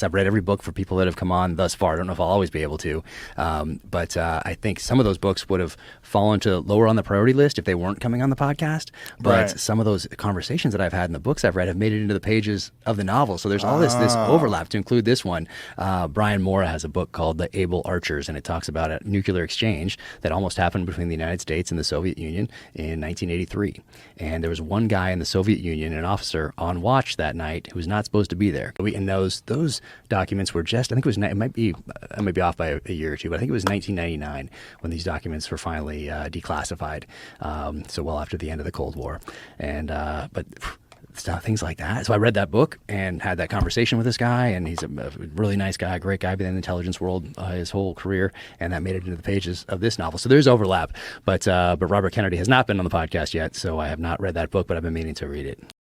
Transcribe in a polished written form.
I've read every book for people that have come on thus far. I don't know if I'll always be able to, but I think some of those books would have fallen to lower on the priority list if they weren't coming on the podcast. But Right. some of those conversations that I've had in the books I've read have made it into the pages of the novel. So there's all this overlap to include this one. Brian Mora has a book called The Able Archers, and it talks about a nuclear exchange that almost happened between the United States and the Soviet Union in 1983. And there was one guy in the Soviet Union, an officer on watch that night, who was not supposed to be there. And those documents were just, I think it was, I might be off by a year or two, but I think it was 1999 when these documents were finally declassified. So well after the end of the Cold War. And, but things like that. So I read that book and had that conversation with this guy, and he's a really nice guy, great guy, been in the intelligence world his whole career, and that made it into the pages of this novel. So there's overlap, but Robert Kennedy has not been on the podcast yet, so I have not read that book, but I've been meaning to read it.